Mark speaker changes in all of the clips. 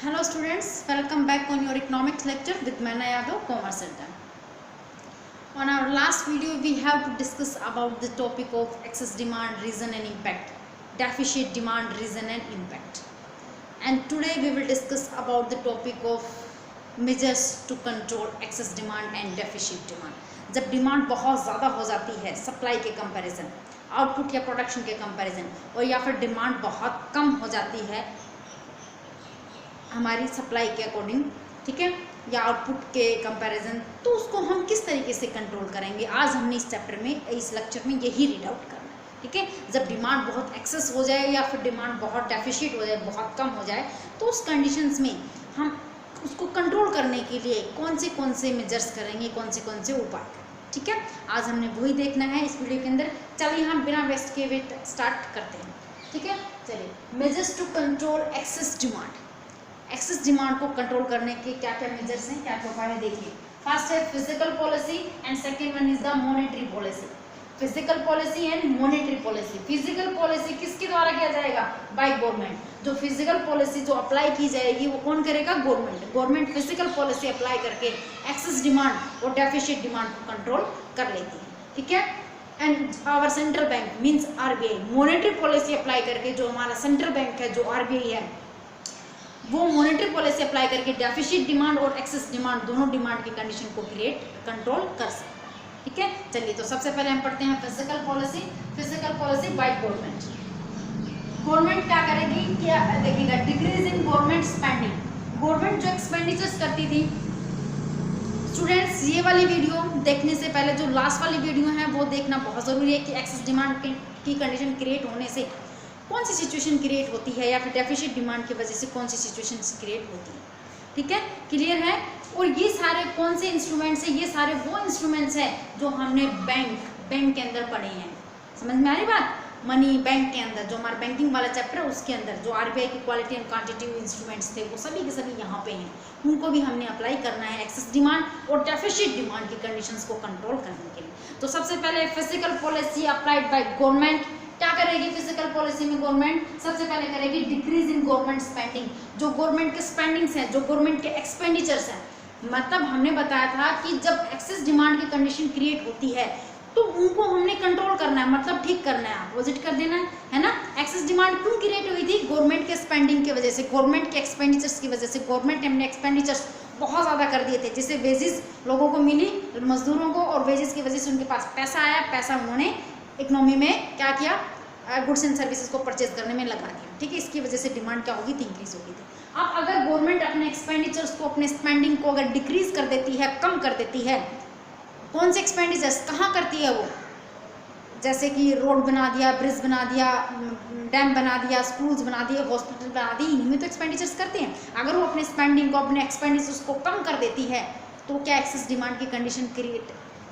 Speaker 1: Hello students, welcome back on your economics lecture with Maina Yadav, Commerce Center. On our last video, we have to discuss about the topic of excess demand, reason and impact, deficit demand, reason and impact. And today we will discuss about the topic of measures to control excess demand and deficit demand. जब demand बहुत ज़्यादा हो जाती है supply के comparison, output या production के comparison, और या फिर डिमांड बहुत कम हो जाती है हमारी सप्लाई के अकॉर्डिंग, ठीक है, या आउटपुट के कंपैरिजन, तो उसको हम किस तरीके से कंट्रोल करेंगे, आज हमने इस चैप्टर में, इस लेक्चर में यही रीड आउट करना है। ठीक है, जब डिमांड बहुत एक्सेस हो जाए या फिर डिमांड बहुत डेफिशिट हो जाए, बहुत कम हो जाए, तो उस कंडीशंस में हम उसको कंट्रोल करने के लिए कौन से मेजर्स करेंगे, कौन से उपाय करेंगे। ठीक है, आज हमने वही देखना है इस वीडियो के अंदर। चलिए हम बिना वेस्ट के वेट स्टार्ट करते हैं। ठीक है, चलिए, measures to control excess demand. Excess demand को कंट्रोल करने के क्या क्या मेजर्स हैं, क्या क्या उपाय हैं, देखिए। फर्स्ट है physical policy and second one is the monetary policy. Physical policy and monetary policy. Physical policy किसके द्वारा किया जाएगा? By government. जो फिजिकल पॉलिसी जो अप्लाई की जाएगी वो कौन करेगा? Government. Government physical policy apply करके एक्सेस डिमांड और डेफिशिट डिमांड को कंट्रोल कर लेती है। ठीक है, and our central bank means RBI monetary policy apply करके, जो हमारा सेंट्रल बैंक है, जो आरबीआई है, वो मॉनेटरी पॉलिसी अप्लाई करके डेफिशिट डिमांड और एक्सेस डिमांड, दोनों डिमांड की कंडीशन को कंट्रोल कर सकते हैं। ठीक है, चलिए, तो सबसे पहले हम पढ़ते हैं physical policy. Physical policy by government. Government क्या करेगी, क्या देखेगा? Decrease in government spending. Government जो एक्सपेंडिचर्स करती थी, स्टूडेंट्स ये वाली वीडियो देखने से पहले जो लास्ट वाली वीडियो है वो देखना बहुत ज़रूरी है कि एक्सेस डिमांड की कंडीशन क्रिएट होने से कौन सी सिचुएशन क्रिएट होती है, या फिर डेफिशिट डिमांड की वजह से कौन सी सिचुएशन क्रिएट होती है। ठीक है, क्लियर है? और ये सारे कौन से इंस्ट्रूमेंट्स हैं? ये सारे वो इंस्ट्रूमेंट्स हैं जो हमने बैंक के अंदर पढ़े हैं। समझ में आ रही बात? मनी बैंक के अंदर, जो हमारा बैंकिंग वाला चैप्टर है उसके अंदर जो आरबीआई की क्वालिटी एंड क्वांटिटेटिव इंस्ट्रूमेंट्स थे, वो सभी के सभी यहाँ पे हैं। उनको भी हमने अप्लाई करना है एक्सेस डिमांड और डेफिशिट डिमांड की कंडीशंस को कंट्रोल करने के लिए। तो सबसे पहले physical policy applied by government. क्या करेगी फिजिकल पॉलिसी में गवर्नमेंट? सबसे पहले करेगी डिक्रीज इन गवर्नमेंट स्पेंडिंग। जो गवर्नमेंट के स्पेंडिंग्स हैं, जो गवर्नमेंट के एक्सपेंडिचर्स हैं, मतलब हमने बताया था कि जब एक्सेस डिमांड की कंडीशन क्रिएट होती है तो उनको हमने कंट्रोल करना है, मतलब ठीक करना है, अपोजिट कर देना है ना। एक्सेस डिमांड क्यों क्रिएट हुई थी? गवर्नमेंट के स्पेंडिंग की वजह से, गवर्नमेंट के एक्सपेंडिचर्स की वजह से। गवर्नमेंट ने अपने एक्सपेंडिचर्स बहुत ज़्यादा कर दिए थे, जिससे वेजेस लोगों को मिली, मजदूरों को, और वेजेस की वजह से उनके पास पैसा आया, पैसा उन्होंने इकोनॉमी में क्या किया? गुड्स एंड सर्विसेज को परचेज करने में लगा दिया। ठीक है, इसकी वजह से डिमांड क्या होगी थी? इंक्रीज होगी थी। अब अगर गवर्नमेंट अपने एक्सपेंडिचर्स को, अपने स्पेंडिंग को अगर डिक्रीज कर देती है, कम कर देती है, कौन से एक्सपेंडिचर्स कहाँ करती है वो? जैसे कि रोड बना दिया, ब्रिज बना दिया, डैम बना दिया, स्कूल्स बना दिए, हॉस्पिटल बना दिए, इन्हीं में तो एक्सपेंडिचर्स करते हैं। अगर वो अपने स्पेंडिंग को, अपने एक्सपेंडिचर्स को कम कर देती है तो क्या एक्सेस डिमांड की कंडीशन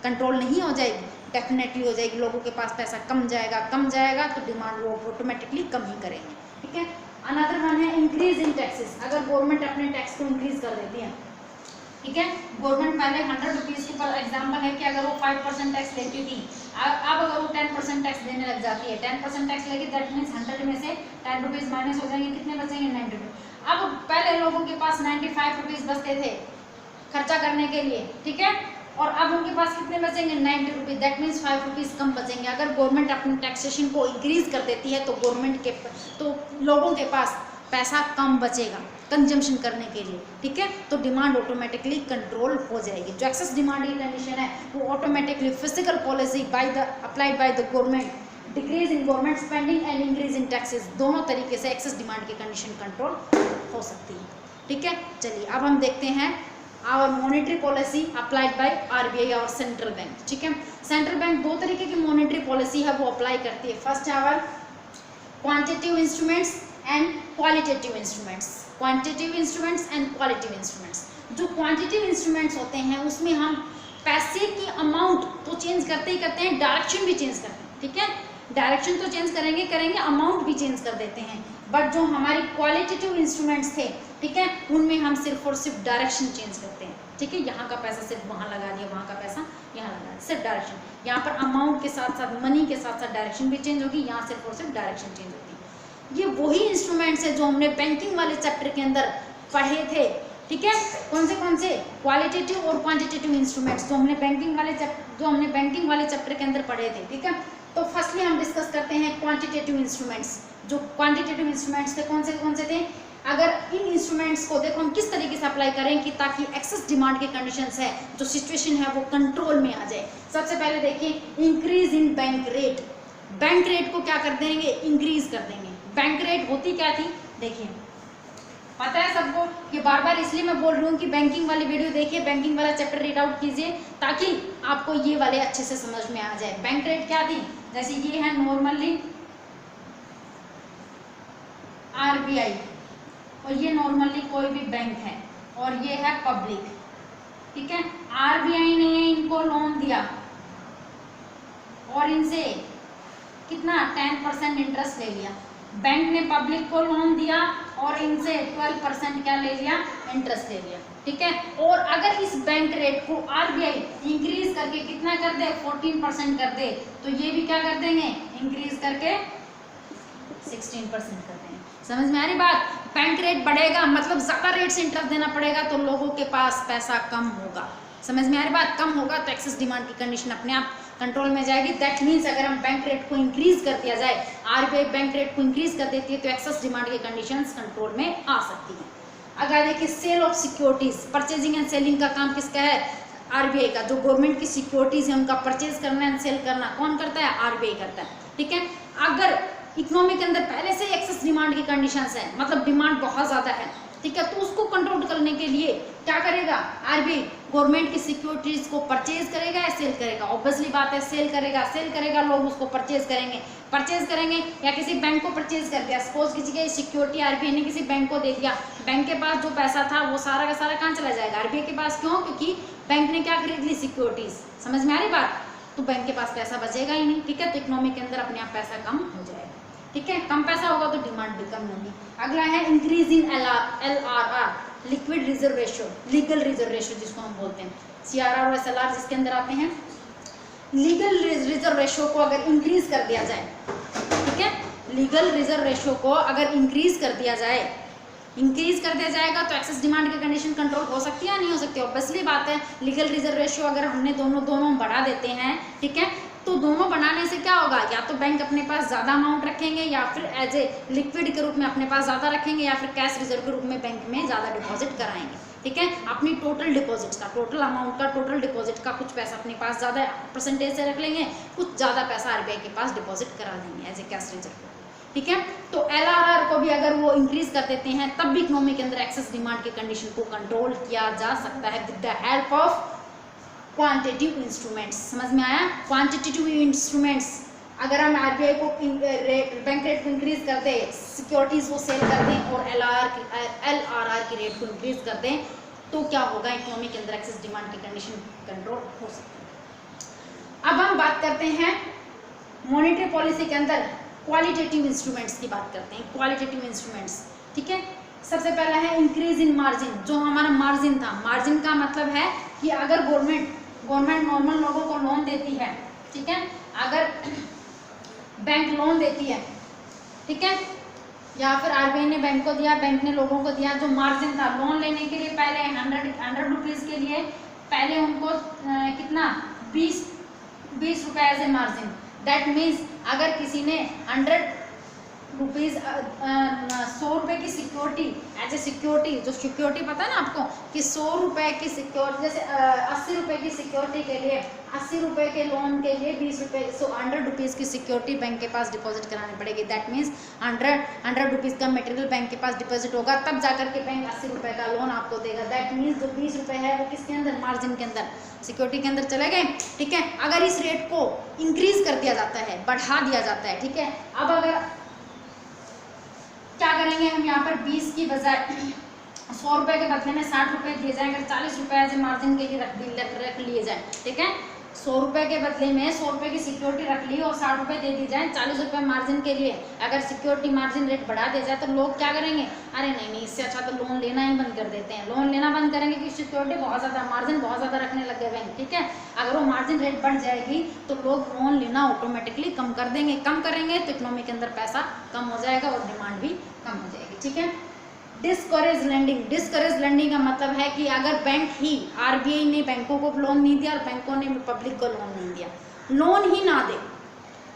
Speaker 1: कंट्रोल नहीं हो जाएगी? डेफिनेटली हो जाएगी। लोगों के पास पैसा कम जाएगा तो डिमांड वो ऑटोमेटिकली कम ही करेंगे। ठीक है, अनदर वन है इंक्रीज इन टैक्सेस। अगर गवर्नमेंट अपने टैक्स को इंक्रीज कर देती है, ठीक है, गवर्नमेंट पहले 100 रुपीज़ के, पर एग्जाम्पल है कि अगर वो 5% टैक्स लेती थी, अब अगर वो 10% टैक्स देने लग जाती है, 10% टैक्स लेगी, दैट मीन्स 100 में से 10 रुपीज़ माइनस हो जाएंगे, कितने बचेंगे? 90 रुपीज़। अब पहले लोगों के पास 95 रुपीज़ बचते थे खर्चा करने के लिए, ठीक है, और अब उनके पास कितने बचेंगे? 90 रुपीज़। दैट मीन्स 5 रुपीज़ कम बचेंगे। अगर गवर्नमेंट अपनी टैक्सेशन को इंक्रीज कर देती है तो लोगों के पास पैसा कम बचेगा कंजम्पशन करने के लिए। ठीक है, तो डिमांड ऑटोमेटिकली कंट्रोल हो जाएगी। जो एक्सेस डिमांड की कंडीशन है वो automatically physical policy applied by the government, decrease in government spending and increase in taxes, दोनों तरीके से एक्सेस डिमांड की कंडीशन कंट्रोल हो सकती है। ठीक है, चलिए अब हम देखते हैं our monetary policy applied by RBI और सेंट्रल बैंक। ठीक है, सेंट्रल बैंक दो तरीके की मॉनेटरी पॉलिसी है वो अप्लाई करती है। फर्स्ट है our quantitative instruments and qualitative instruments. Quantitative instruments and qualitative instruments. जो क्वांटिटेटिव इंस्ट्रूमेंट्स होते हैं उसमें हम पैसे की अमाउंट तो चेंज करते ही करते हैं, डायरेक्शन भी चेंज करते हैं। ठीक है, डायरेक्शन तो चेंज करेंगे, अमाउंट भी चेंज कर देते हैं। बट जो हमारी क्वालिटेटिव इंस्ट्रूमेंट्स थे, ठीक है, उनमें हम सिर्फ और सिर्फ डायरेक्शन चेंज करते हैं। ठीक है, यहाँ का पैसा सिर्फ वहाँ लगा दिया, वहाँ का पैसा यहाँ लगा दिया, सिर्फ डायरेक्शन। यहाँ पर अमाउंट के साथ साथ, मनी के साथ साथ डायरेक्शन भी चेंज होगी, यहाँ सिर्फ और सिर्फ डायरेक्शन चेंज होगी। ये वही इंस्ट्रूमेंट्स है जो हमने बैंकिंग वाले चैप्टर के अंदर पढ़े थे, ठीक है। कौन से क्वालिटेटिव और क्वांटिटेटिव इंस्ट्रूमेंट्स जो हमने बैंकिंग वाले चैप्टर के अंदर पढ़े थे, ठीक है। तो फर्स्टली हम डिस्कस करते हैं क्वांटिटेटिव इंस्ट्रूमेंट्स। जो क्वांटिटेटिव इंस्ट्रूमेंट्स थे कौन से थे, अगर इन इंस्ट्रूमेंट्स को देखो हम किस तरीके से अप्लाई करें कि ताकि एक्सेस डिमांड के कंडीशंस है, जो सिचुएशन है वो कंट्रोल में आ जाए। सबसे पहले देखिए increase in bank rate. Bank rate को क्या कर देंगे, इंक्रीज कर देंगे। बैंक रेट होती क्या थी, देखिए पता है सबको कि बार बार इसलिए मैं बोल रही हूँ कि बैंकिंग वाली वीडियो देखिए, बैंकिंग वाला चैप्टर रीड आउट कीजिए ताकि आपको ये वाले अच्छे से समझ में आ जाए। बैंक रेट क्या थी, जैसे ये है नॉर्मली आरबीआई, और ये नॉर्मली कोई भी बैंक है, और ये है पब्लिक, ठीक है। आरबीआई ने इनको लोन दिया और इनसे कितना 10% इंटरेस्ट ले लिया। बैंक ने पब्लिक को लोन दिया और इनसे 12% क्या ले लिया, इंटरेस्ट ले लिया, ठीक है। और अगर इस बैंक रेट को आरबीआई इंक्रीज करके कितना कर दे, 14% कर दे, तो ये भी क्या कर देंगे, इंक्रीज करके 16% कर देंगे। समझ में आ रही बात। बैंक रेट बढ़ेगा मतलब ज्यादा रेट से इंटरेस्ट देना पड़ेगा, तो लोगों के पास पैसा कम होगा। समझ में आ रही बात। कम होगा तो एक्सेस डिमांड की कंडीशन अपने आप कंट्रोल में जाएगी। दैट मीन्स अगर हम बैंक रेट को इंक्रीज कर दिया जाए, आरबीआई बैंक रेट को इंक्रीज कर देती है, तो एक्सेस डिमांड की कंडीशंस कंट्रोल में आ सकती है। अगर देखिए sale of securities, purchasing and selling का काम किसका है, आरबीआई का। जो गवर्नमेंट की सिक्योरिटीज है उनका परचेज करना एंड सेल करना कौन करता है, आरबीआई करता है, ठीक है। अगर इकोनॉमी के अंदर पहले से एक्सेस डिमांड की कंडीशंस है, मतलब डिमांड बहुत ज्यादा है, ठीक है, तो उसको कंट्रोल करने के लिए क्या करेगा, आरबीआई गवर्नमेंट की सिक्योरिटीज को परचेज करेगा या सेल करेगा। ऑब्वियसली बात है सेल करेगा, लोग उसको परचेज करेंगे या किसी बैंक को परचेज कर दिया। सपोज किसी की सिक्योरिटी आरबीआई ने किसी बैंक को दे दिया, बैंक के पास जो पैसा था वो सारा का सारा कहाँ चला जाएगा, आरबीआई के पास। क्यों, क्योंकि बैंक ने क्या खरीद ली, सिक्योरिटीज। समझ में आ रही बात। तो बैंक के पास पैसा बचेगा ही नहीं, ठीक है। तो इकोनॉमी के अंदर अपने आप पैसा कम हो जाएगा, ठीक है। कम पैसा होगा तो डिमांड भी कम होगी। अगला है इंक्रीज इन LRR, liquid reserve ratio, legal reserve ratio जिसको हम बोलते हैं। CRR और SLR जिसके अंदर आते हैं। लीगल रिजर्व रेशियो को अगर इंक्रीज कर दिया जाए, ठीक है, लीगल रिजर्व रेशियो को अगर इंक्रीज कर दिया जाएगा तो एक्सेस डिमांड की कंडीशन कंट्रोल हो सकती है या नहीं हो सकती। ऑब्वियसली बात है लिगल रिजर्व रेशियो अगर हमने दोनों बढ़ा देते हैं, ठीक है, तो दोनों बनाने से क्या होगा, या तो बैंक अपने पास ज़्यादा अमाउंट रखेंगे या फिर एज ए लिक्विड के रूप में अपने पास ज़्यादा रखेंगे या फिर कैश रिजर्व के रूप में बैंक में ज़्यादा डिपॉजिट कराएंगे, ठीक है। अपनी टोटल डिपॉजिट्स का, टोटल अमाउंट का, टोटल डिपॉजिट का कुछ पैसा अपने पास ज़्यादा परसेंटेज से रख लेंगे, कुछ ज़्यादा पैसा आरबीआई के पास डिपॉजिट करा देंगे एज ए कैश रिजर्व, ठीक है। तो LRR को भी अगर वो इंक्रीज कर देते हैं तब भी इकोनॉमी के अंदर एक्सेस डिमांड की कंडीशन को कंट्रोल किया जा सकता है with the help of quantitative instruments. समझ में आया। क्वांटिटेटिव इंस्ट्रूमेंट्स अगर हम आरबीआई को बैंक रेट को इंक्रीज कर दें, सिक्योरिटीज को सेल कर दें और LRR की रेट को इंक्रीज कर दें, तो क्या होगा, इकोनॉमी के अंदर एक्सेस डिमांड की कंडीशन कंट्रोल हो सकती है। अब हम बात करते हैं मॉनेटरी पॉलिसी के अंदर क्वालिटेटिव इंस्ट्रूमेंट्स की बात करते हैं। क्वालिटेटिव इंस्ट्रूमेंट्स, ठीक है। सबसे पहला है इंक्रीज इन मार्जिन। जो हमारा मार्जिन था, मार्जिन का मतलब है कि अगर गवर्नमेंट नॉर्मल लोगों को लोन देती है, ठीक है, अगर बैंक लोन देती है, ठीक है, या फिर आरबीआई ने बैंक को दिया, बैंक ने लोगों को दिया, जो मार्जिन था लोन लेने के लिए पहले 100 रुपीज़ के लिए पहले उनको कितना 20 रुपये as a margin. That means अगर किसी ने 100 रुपीज़ 100 रुपये की सिक्योरिटी एज ए सिक्योरिटी, जो सिक्योरिटी पता है ना आपको कि 100 रुपये की सिक्योरिटी, जैसे 80 रुपये की सिक्योरिटी के लिए 80 रुपये के लोन के लिए 20 रुपये, 100 रुपीज़ की सिक्योरिटी बैंक के पास डिपॉजिट करानी पड़ेगी। दैट मीन्स 100 रुपीज़ का मटेरियल बैंक के पास डिपॉजिट होगा, तब जाकर के बैंक 80 रुपये का लोन आपको देगा। दैट मीन्स जो 20 रुपये है वो किसके अंदर, मार्जिन के अंदर, सिक्योरिटी के अंदर चले गए, ठीक है। अगर इस रेट को इंक्रीज कर दिया जाता है, बढ़ा दिया जाता है, ठीक है, अब अगर क्या करेंगे हम यहाँ पर 20 की बजाय 100 रुपये के बदले में 60 रुपये दिए जाए, अगर 40 रुपये एज ए मार्जिन के लिए रख लिए जाए, ठीक है। 100 रुपये के बदले में 100 रुपये की सिक्योरिटी रख ली और 60 रुपये दे दी जाए 40 रुपये मार्जिन के लिए। अगर सिक्योरिटी मार्जिन रेट बढ़ा दिया जाए तो लोग क्या करेंगे, अरे नहीं, इससे अच्छा तो लोन लेना ही बंद कर देते हैं। लोन लेना बंद करेंगे क्योंकि सिक्योरिटी बहुत ज़्यादा, मार्जिन बहुत ज़्यादा रखने लग गए बैंक, ठीक है। अगर वो मार्जिन रेट बढ़ जाएगी तो लोग लोन लेना ऑटोमेटिकली कम कर देंगे। कम करेंगे तो इकोनॉमी के अंदर पैसा कम हो जाएगा और डिमांड भी कम हो जाएगी, ठीक है। डिस्करेज लेंडिंग, डिस्करेज लेंडिंग का मतलब है कि अगर बैंक ही, आरबीआई ने बैंकों को लोन नहीं दिया और बैंकों ने पब्लिक को लोन नहीं दिया, लोन ही ना दे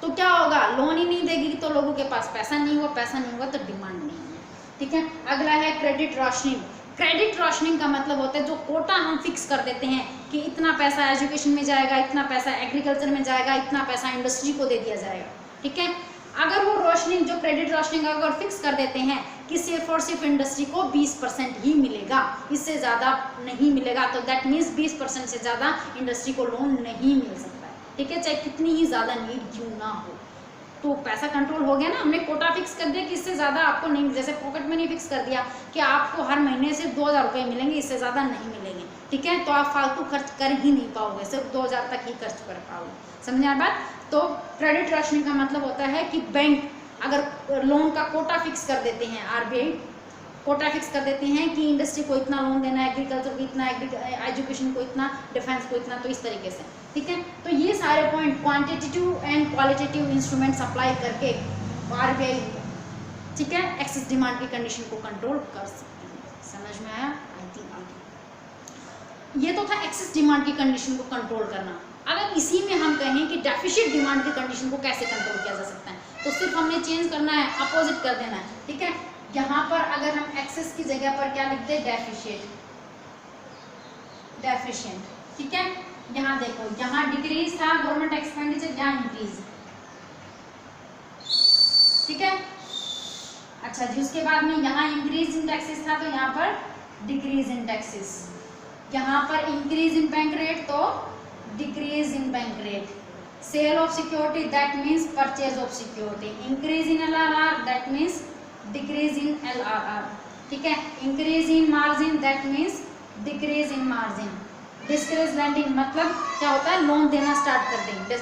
Speaker 1: तो क्या होगा, लोन ही नहीं देगी तो लोगों के पास पैसा नहीं हुआ, पैसा नहीं हुआ तो डिमांड नहीं है, ठीक है। अगला है क्रेडिट रॉशनिंग। क्रेडिट रॉशनिंग का मतलब होता है जो कोटा हम फिक्स कर देते हैं कि इतना पैसा एजुकेशन में जाएगा, इतना पैसा एग्रीकल्चर में जाएगा, इतना पैसा इंडस्ट्री को दे दिया जाएगा, ठीक है। अगर वो रोशनिंग, जो क्रेडिट रोशनिंग अगर फिक्स कर देते हैं कि सिर्फ और सिर्फ इंडस्ट्री को 20% ही मिलेगा, इससे ज़्यादा नहीं मिलेगा, तो दैट मीन्स 20% से ज़्यादा इंडस्ट्री को लोन नहीं मिल सकता है, ठीक है, चाहे कितनी ही ज़्यादा नीड क्यों ना हो। तो पैसा कंट्रोल हो गया ना, हमने कोटा फिक्स कर दिया कि इससे ज़्यादा आपको नहीं, जैसे पॉकेट मनी फिक्स कर दिया कि आपको हर महीने सिर्फ 2000 रुपये मिलेंगे, इससे ज़्यादा नहीं मिलेंगे, ठीक है। तो आप फालतू खर्च कर ही नहीं पाओगे, सिर्फ 2000 तक ही खर्च कर पाओगे, समझे आप बात। तो क्रेडिट रॉशनिंग का मतलब होता है कि बैंक अगर लोन का कोटा फिक्स कर देते हैं, आरबीआई कोटा फिक्स कर देते हैं कि इंडस्ट्री को इतना लोन देना है, एग्रीकल्चर को इतना, एजुकेशन को इतना, डिफेंस को इतना, तो इस तरीके से, ठीक है। तो ये सारे point quantitative and qualitative instruments apply करके आरबीआई, ठीक है, एक्सेस डिमांड की कंडीशन को कंट्रोल कर सकते हैं। समझ में आया? आई थिंक ये तो था एक्सेस डिमांड की कंडीशन को कंट्रोल करना। अगर इसी में हम कहें कि डेफिशिट डिमांड की कंडीशन को कैसे कंट्रोल किया जा सकता है, तो सिर्फ हमने चेंज करना है, अपोजिट कर देना है, ठीक है। यहाँ पर अगर हम एक्सेस की जगह पर क्या लिखते हैं, डेफिशिएंट, डेफिशिएंट, ठीक है। यहाँ देखो, यहाँ डिक्रीज था गवर्नमेंट एक्सपेंडिचर, यहाँ इंक्रीज, ठीक है। अच्छा जी, उसके बाद में यहाँ इंक्रीज इन टैक्सेस था, तो यहाँ पर डिक्रीज इन टैक्सेस, यहाँ पर इंक्रीज इन बैंक रेट, तो decrease in bank rate. Sale of security, that means purchase of security. Increase in LRR, that means decrease in LRR, ठीक है। Increase in margin, that means decrease in margin. Discourage lending मतलब क्या होता है, loan देना start कर देंगे,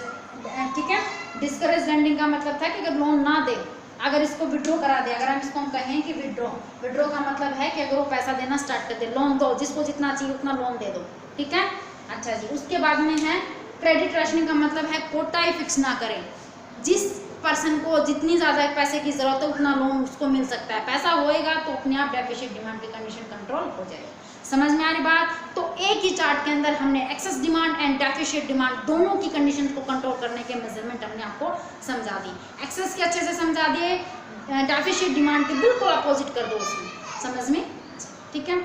Speaker 1: ठीक है। डिस्करेज लैंडिंग का मतलब था कि अगर लोन ना दे, अगर इसको विड्रॉ करा दे, अगर हम इसको हम कहें कि विड्रॉ, विड्रॉ का मतलब है कि अगर वो पैसा देना स्टार्ट कर दे, लोन दो, जिसको जितना चाहिए उतना लोन दे दो, ठीक है। अच्छा जी, उसके बाद में है क्रेडिट रॉशनिंग का मतलब है कोटा ही फिक्स ना करें, जिस पर्सन को जितनी ज़्यादा पैसे की ज़रूरत है उतना लोन उसको मिल सकता है, पैसा होएगा तो अपने आप डेफिशिट डिमांड की कंडीशन कंट्रोल हो जाएगी। समझ में आ रही बात? तो एक ही चार्ट के अंदर हमने access demand and deficit demand दोनों की कंडीशन को कंट्रोल करने के मेजरमेंट हमने आपको समझा दी। एक्सेस के अच्छे से समझा दिए, डेफिशिट डिमांड के बिल्कुल अपोजिट कर दो उसमें, समझ में, ठीक है।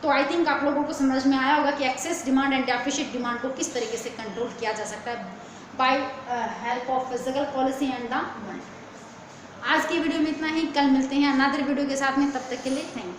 Speaker 1: तो आई थिंक आप लोगों को समझ में आया होगा कि excess demand and deficit demand को किस तरीके से कंट्रोल किया जा सकता है by help of physical policy and the money. आज की वीडियो में इतना ही, कल मिलते हैं अनदर वीडियो के साथ में, तब तक के लिए थैंक यू।